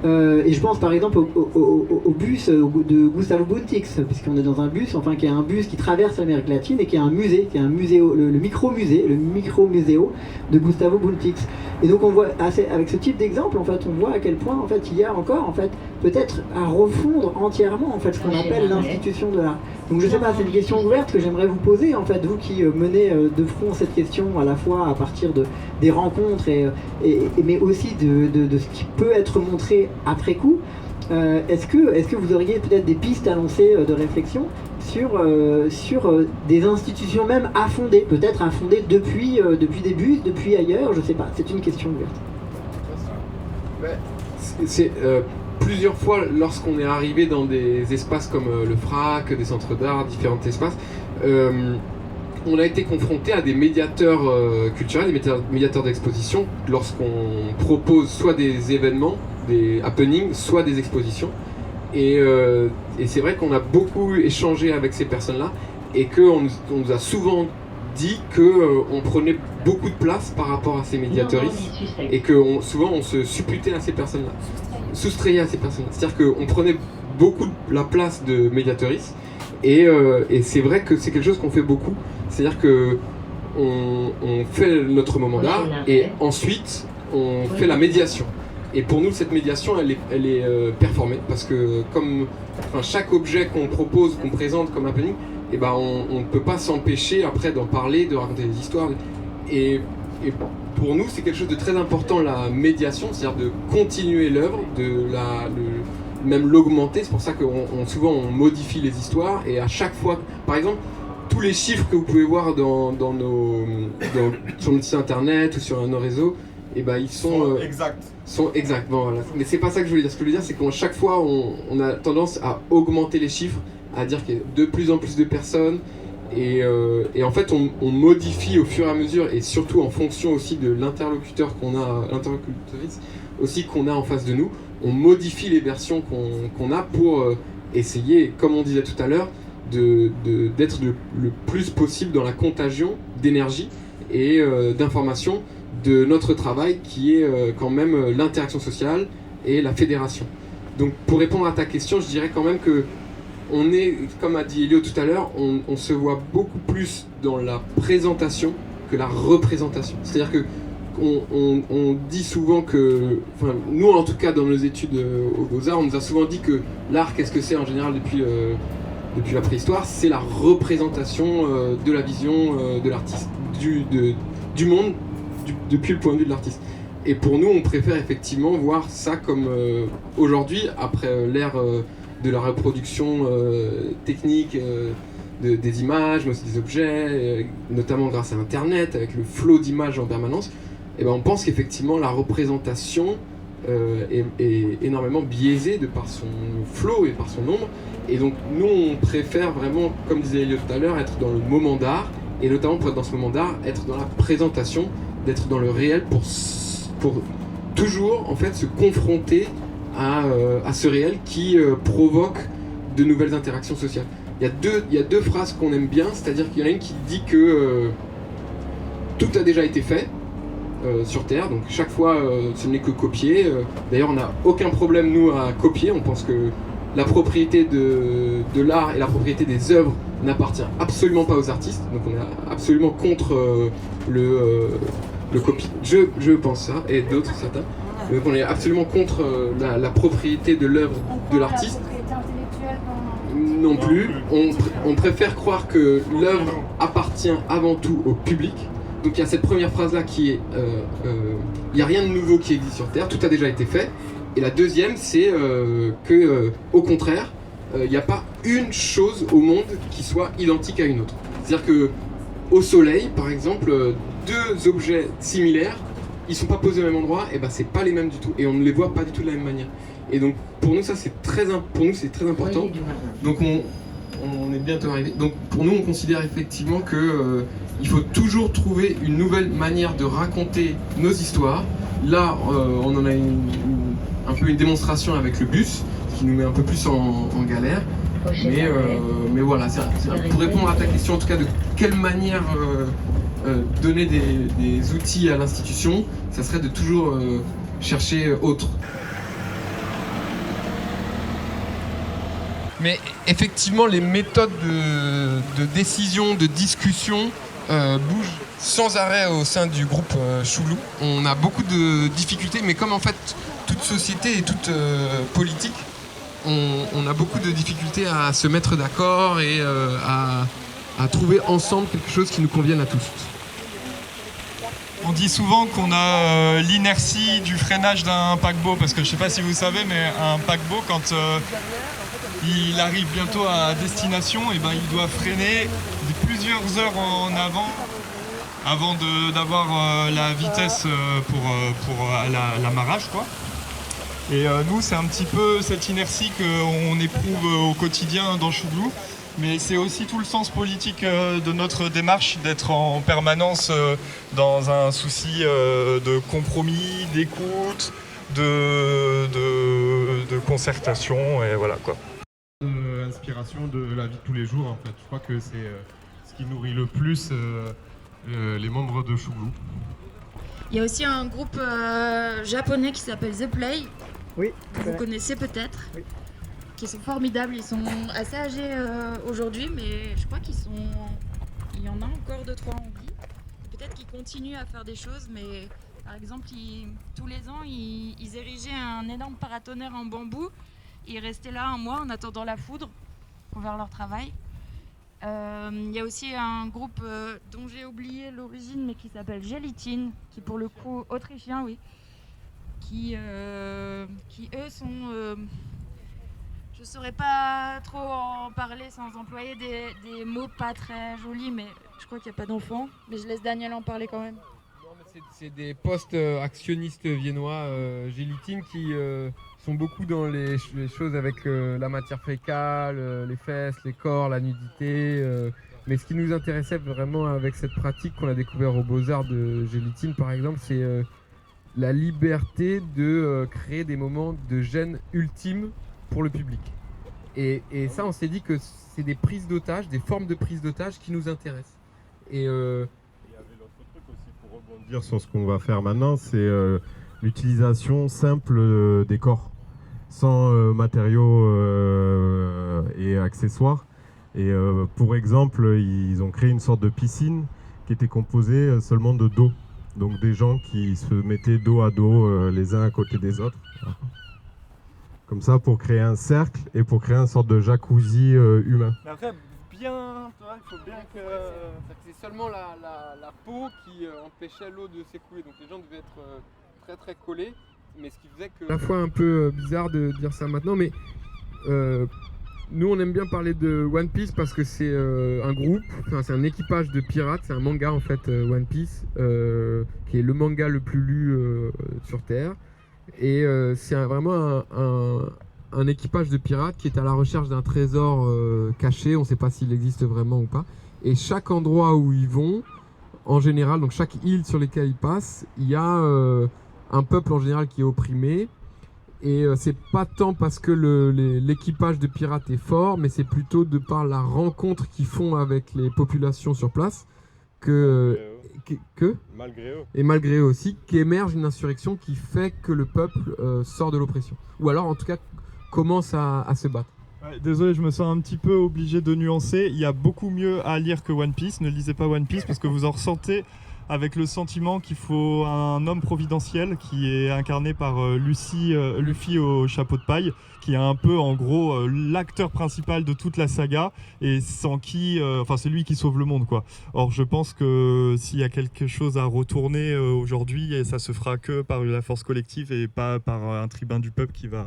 et je pense par exemple au bus de Gustavo Buntix, puisqu'on est dans un bus, enfin qui est un bus qui traverse l'Amérique latine et qui est un musée, le micro-muséo de Gustavo Buntix. Et donc on voit, avec ce type d'exemple, en fait, on voit à quel point en fait, il y a encore en fait, peut-être à refondre entièrement en fait, ce qu'on appelle l'institution de l'art. Donc je sais pas, c'est une question ouverte que j'aimerais vous poser, en fait, vous qui menez de front cette question à la fois à partir des rencontres, mais aussi de ce qui peut être montré après coup. Est-ce que vous auriez peut-être des pistes à lancer de réflexion sur des institutions même à fonder, peut-être à fonder depuis des bus, depuis ailleurs, je sais pas, c'est une question ouverte. C'est plusieurs fois lorsqu'on est arrivé dans des espaces comme le FRAC, des centres d'art, différents espaces, on a été confronté à des médiateurs culturels, des médiateurs d'exposition, lorsqu'on propose soit des événements, des happenings, soit des expositions. Et c'est vrai qu'on a beaucoup échangé avec ces personnes-là et qu'on nous a souvent dit qu'on prenait beaucoup de place par rapport à ces médiateuristes et que souvent on se supputait à ces personnes-là, soustrayait à ces personnes-là. C'est-à-dire qu'on prenait beaucoup la place de médiateuristes et c'est vrai que c'est quelque chose qu'on fait beaucoup. C'est-à-dire qu'on fait notre moment d'art et ensuite on fait la médiation. Et pour nous, cette médiation, elle est performée parce que comme chaque objet qu'on propose, qu'on présente comme happening, eh ben, on ne peut pas s'empêcher après d'en parler, de raconter des histoires. Et pour nous, c'est quelque chose de très important, la médiation, c'est-à-dire de continuer l'œuvre, même l'augmenter. C'est pour ça que souvent on modifie les histoires et à chaque fois, par exemple, tous les chiffres que vous pouvez voir sur notre site internet ou sur nos réseaux, eh ben, ils sont exacts. Bon, voilà. Mais c'est pas ça que je voulais dire. Ce que je veux dire, c'est qu'à chaque fois, on a tendance à augmenter les chiffres, à dire qu'il y a de plus en plus de personnes. Et en fait, on modifie au fur et à mesure, et surtout en fonction aussi de l'interlocuteur l'interlocutrice aussi qu'on a en face de nous. On modifie les versions qu'on a pour essayer, comme on disait tout à l'heure, d'être le plus possible dans la contagion d'énergie et d'information de notre travail qui est quand même l'interaction sociale et la fédération. Donc pour répondre à ta question, je dirais quand même que on est, comme a dit Elio tout à l'heure, on se voit beaucoup plus dans la présentation que la représentation. C'est-à-dire que on dit souvent que, enfin nous en tout cas dans nos études aux Beaux-Arts, on nous a souvent dit que l'art, qu'est-ce que c'est en général depuis la préhistoire, c'est la représentation de la vision de l'artiste, du monde depuis le point de vue de l'artiste. Et pour nous, on préfère effectivement voir ça comme aujourd'hui, après l'ère de la reproduction technique des images, mais aussi des objets, notamment grâce à Internet, avec le flot d'images en permanence, et ben on pense qu'effectivement la représentation est énormément biaisée de par son flot et par son nombre. Et donc nous, on préfère vraiment, comme disait Elio tout à l'heure, être dans le moment d'art, et notamment pour être dans ce moment d'art, être dans la présentation, d'être dans le réel pour toujours en fait se confronter à ce réel qui provoque de nouvelles interactions sociales. Il y a deux phrases qu'on aime bien, c'est-à-dire qu'il y en a une qui dit que tout a déjà été fait sur Terre, donc chaque fois ce n'est que copier. D'ailleurs on n'a aucun problème nous à copier, on pense que la propriété de l'art et la propriété des œuvres n'appartient absolument pas aux artistes, donc on est absolument contre le copie. Je pense ça, et d'autres certains. Donc on est absolument contre la propriété de l'œuvre de l'artiste. Non plus. On préfère croire que l'œuvre appartient avant tout au public. Donc il y a cette première phrase-là qui est il n'y a rien de nouveau qui existe sur Terre, tout a déjà été fait. Et la deuxième, c'est que au contraire, il n'y a pas une chose au monde qui soit identique à une autre. C'est-à-dire que au Soleil, par exemple, deux objets similaires, ils sont pas posés au même endroit, et ben c'est pas les mêmes du tout, et on ne les voit pas du tout de la même manière. Et donc pour nous ça c'est très important. Donc on est bientôt arrivé. Donc pour nous on considère effectivement que il faut toujours trouver une nouvelle manière de raconter nos histoires. Là on en a un peu une démonstration avec le bus qui nous met un peu plus en galère. Mais voilà, pour répondre à ta question en tout cas de quelle manière donner des outils à l'institution, ça serait de toujours chercher autre. Mais effectivement, les méthodes de décision, de discussion, bouge sans arrêt au sein du groupe Chouglou. On a beaucoup de difficultés, mais comme en fait toute société et toute politique, on a beaucoup de difficultés à se mettre d'accord et à trouver ensemble quelque chose qui nous convienne à tous. On dit souvent qu'on a l'inertie du freinage d'un paquebot, parce que je ne sais pas si vous savez, mais un paquebot, quand il arrive bientôt à destination, et ben, il doit freiner plusieurs heures en avant d'avoir la vitesse pour l'amarrage, quoi. Et nous, c'est un petit peu cette inertie qu'on éprouve au quotidien dans Chouglou. Mais c'est aussi tout le sens politique de notre démarche, d'être en permanence dans un souci de compromis, d'écoute, de concertation, et voilà quoi. Inspiration de la vie de tous les jours en fait. Je crois que c'est ce qui nourrit le plus les membres de Chouglou. Il y a aussi un groupe japonais qui s'appelle The Play, que vous connaissez peut-être. Oui. Qui sont formidables, ils sont assez âgés aujourd'hui, mais je crois il y en a encore 2-3 en vie. Peut-être qu'ils continuent à faire des choses, mais par exemple, tous les ans, ils érigeaient un énorme paratonnerre en bambou. Ils restaient là un mois en attendant la foudre pour faire leur travail. Il y a aussi un groupe dont j'ai oublié l'origine, mais qui s'appelle Gelitin, qui pour le coup autrichien, oui, qui eux sont... je ne saurais pas trop en parler sans employer des mots pas très jolis, mais je crois qu'il n'y a pas d'enfants. Mais je laisse Daniel en parler quand même. Non, mais c'est des post-actionnistes viennois, Gelitin, qui sont beaucoup dans les choses avec la matière fécale, les fesses, les corps, la nudité. Mais ce qui nous intéressait vraiment avec cette pratique qu'on a découvert aux Beaux-Arts de Gelitin, par exemple, c'est la liberté de créer des moments de gêne ultime pour le public. Et ça, on s'est dit que c'est des prises d'otages, des formes de prise d'otages qui nous intéressent. Et il y avait l'autre truc aussi pour rebondir sur ce qu'on va faire maintenant, c'est l'utilisation simple des corps, sans matériaux et accessoires. Et pour exemple, ils ont créé une sorte de piscine qui était composée seulement de dos. Donc des gens qui se mettaient dos à dos les uns à côté des autres. Comme ça, pour créer un cercle et pour créer une sorte de jacuzzi humain. Mais après, il faut bien que... C'est seulement la peau qui empêchait l'eau de s'écouler. Donc les gens devaient être très très collés. Mais ce qui faisait que... À la fois un peu bizarre de dire ça maintenant, mais nous on aime bien parler de One Piece parce que c'est un groupe, enfin c'est un équipage de pirates, c'est un manga en fait, One Piece, qui est le manga le plus lu sur Terre. Et c'est vraiment un équipage de pirates qui est à la recherche d'un trésor caché, on ne sait pas s'il existe vraiment ou pas. Et chaque endroit où ils vont, en général, donc chaque île sur lesquelles ils passent, il y a un peuple en général qui est opprimé. Et c'est pas tant parce que l'équipage de pirates est fort, mais c'est plutôt de par la rencontre qu'ils font avec les populations sur place malgré eux. Et malgré eux aussi, qu'émerge une insurrection qui fait que le peuple sort de l'oppression. Ou alors en tout cas commence à se battre. Ouais, désolé, je me sens un petit peu obligé de nuancer. Il y a beaucoup mieux à lire que One Piece. Ne lisez pas One Piece parce que vous en ressentez avec le sentiment qu'il faut un homme providentiel qui est incarné par Luffy au chapeau de paille, qui est un peu en gros l'acteur principal de toute la saga et sans qui, c'est lui qui sauve le monde quoi. Or je pense que s'il y a quelque chose à retourner aujourd'hui, ça se fera que par la force collective et pas par un tribun du peuple qui va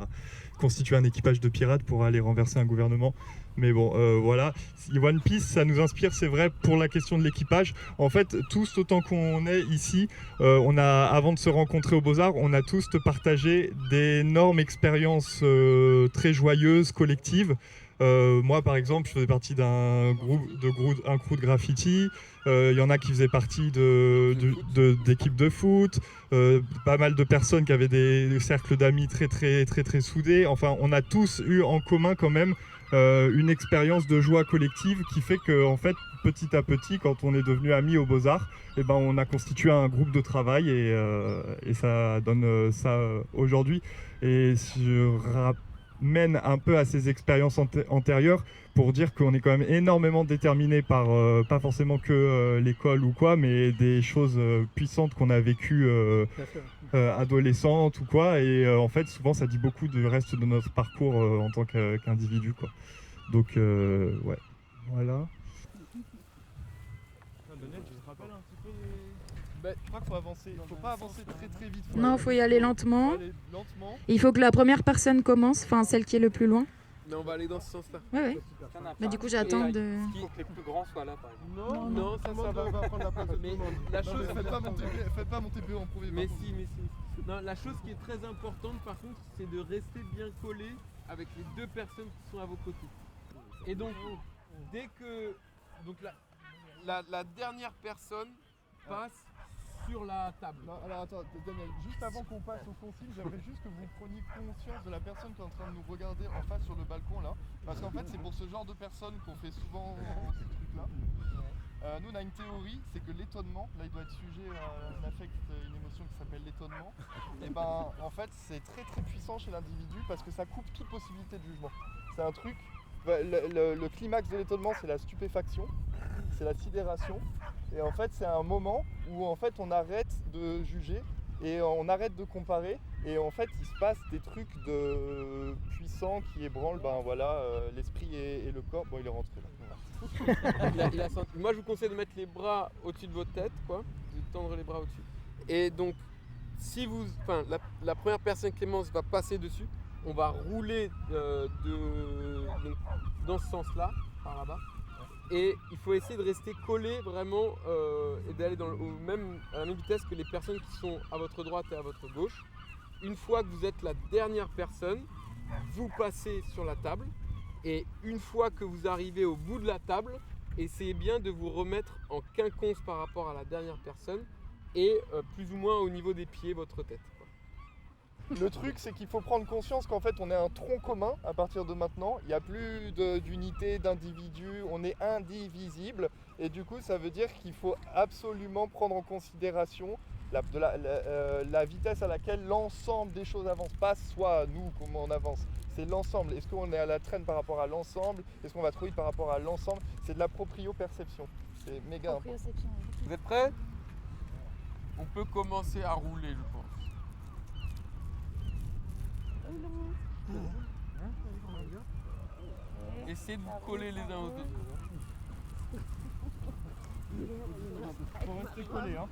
constituer un équipage de pirates pour aller renverser un gouvernement. Mais bon, voilà. One Piece, ça nous inspire, c'est vrai, pour la question de l'équipage. En fait, tous, autant qu'on est ici, avant de se rencontrer aux Beaux-Arts, on a tous partagé d'énormes expériences très joyeuses, collectives. Moi, par exemple, je faisais partie d'un crew de graffiti. Il y en a qui faisaient partie d'équipes de foot. Pas mal de personnes qui avaient des cercles d'amis très, très, très, très soudés. Enfin, on a tous eu en commun quand même une expérience de joie collective qui fait que, en fait, petit à petit, quand on est devenu amis aux Beaux-Arts, on a constitué un groupe de travail et ça donne ça aujourd'hui. Et je mène un peu à ces expériences antérieures pour dire qu'on est quand même énormément déterminé par, pas forcément que l'école ou quoi, mais des choses puissantes qu'on a vécues adolescentes ou quoi, et en fait souvent ça dit beaucoup du reste de notre parcours en tant qu'individu, quoi. Donc ouais, voilà. Daniel, tu te rappelles un petit peu je crois qu'il faut avancer, il faut pas avancer très vite. Non, il faut y aller lentement. Lentement. Il faut que la première personne commence, enfin celle qui est le plus loin. Mais on va aller dans ce sens-là. Ouais. Mais du coup, j'attends de... Il faut que les plus grands soient là, par exemple. Non, ça va prendre la place de tout le monde. La chose, faites pas monter B en premier. Mais si. Non, la chose qui est très importante, par contre, c'est de rester bien collé avec les deux personnes qui sont à vos côtés. Et donc, dès que la dernière personne passe sur la table. Non, alors attends, Daniel, juste avant qu'on passe aux consignes, j'aimerais juste que vous preniez conscience de la personne qui est en train de nous regarder en face sur le balcon là. Parce qu'en fait, c'est pour ce genre de personnes qu'on fait souvent ces trucs-là. Nous, on a une théorie, c'est que l'étonnement, là il doit être sujet à un affect, une émotion qui s'appelle l'étonnement. Et ben, en fait, c'est très puissant chez l'individu parce que ça coupe toute possibilité de jugement. C'est un truc. Le climax de l'étonnement, c'est la stupéfaction, c'est la sidération. Et en fait, c'est un moment où en fait, on arrête de juger et on arrête de comparer. Et en fait, il se passe des trucs de puissants qui ébranlent l'esprit et le corps. Bon, il est rentré là. Il a senti. Moi, je vous conseille de mettre les bras au-dessus de votre tête, quoi, de tendre les bras au-dessus. Et donc, si vous, la première personne, Clémence, va passer dessus. On va rouler donc, dans ce sens-là, par là-bas. Et il faut essayer de rester collé vraiment et d'aller à la même vitesse que les personnes qui sont à votre droite et à votre gauche. Une fois que vous êtes la dernière personne, vous passez sur la table. Et une fois que vous arrivez au bout de la table, essayez bien de vous remettre en quinconce par rapport à la dernière personne et plus ou moins au niveau des pieds, votre tête. Le truc, c'est qu'il faut prendre conscience qu'en fait, on est un tronc commun à partir de maintenant. Il n'y a plus d'unité, d'individus, on est indivisible. Et du coup, ça veut dire qu'il faut absolument prendre en considération la vitesse à laquelle l'ensemble des choses avance. Pas soit nous, comment on avance. C'est l'ensemble. Est-ce qu'on est à la traîne par rapport à l'ensemble? Est-ce qu'on va trop vite par rapport à l'ensemble? C'est de la proprioperception. C'est méga important. Vous êtes prêts? On peut commencer à rouler, je pense. Essayez de vous coller les uns aux autres. Faut rester collé, hein.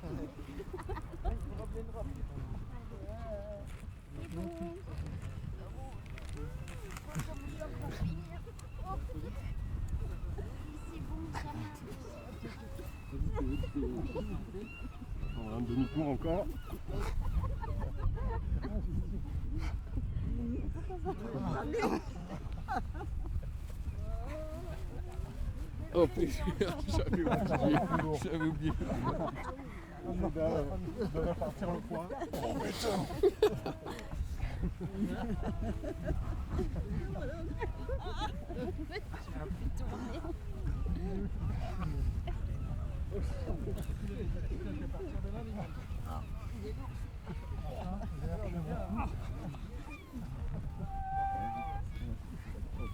On va un demi-tour encore. Oh putain, j'avais oublié. Je dois partir le poids.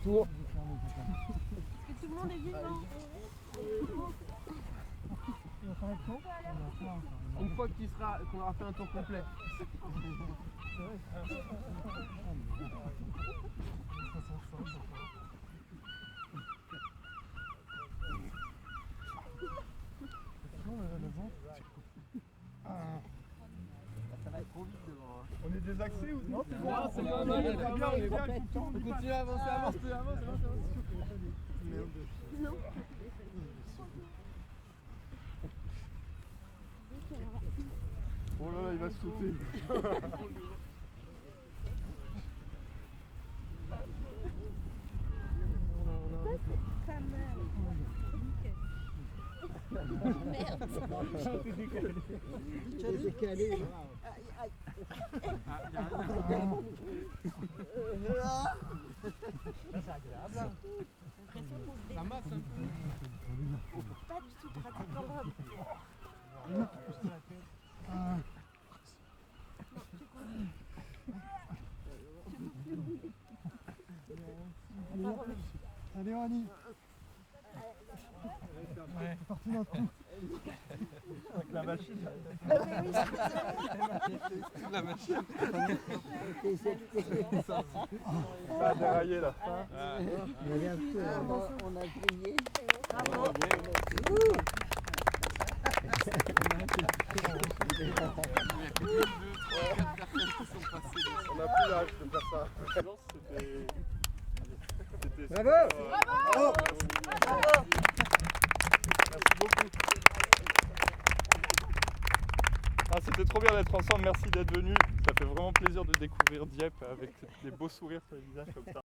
Tour. Est-ce que tout le monde est vivant? Une fois qu'on aura fait un tour complet. Ça va être trop vite devant. On est désaxé ou non? C'est bon, c'est bien, on est bien. On continue à avancer, avance. Non. Oh là là, il va se sauter. Pas mal. Merde. Tu as décalé. C'est agréable. La masse un peu. Pas du tout pratique quand même. Annie. Ouais. C'est parti d'un coup. Avec la machine. La machine. Ça a déraillé là. On a grillé. Bravo. On n'a plus l'âge de faire ça. Bravo! Bravo! Merci beaucoup. Ah, c'était trop bien d'être ensemble, merci d'être venu. Ça fait vraiment plaisir de découvrir Dieppe avec des beaux sourires sur les visages comme ça.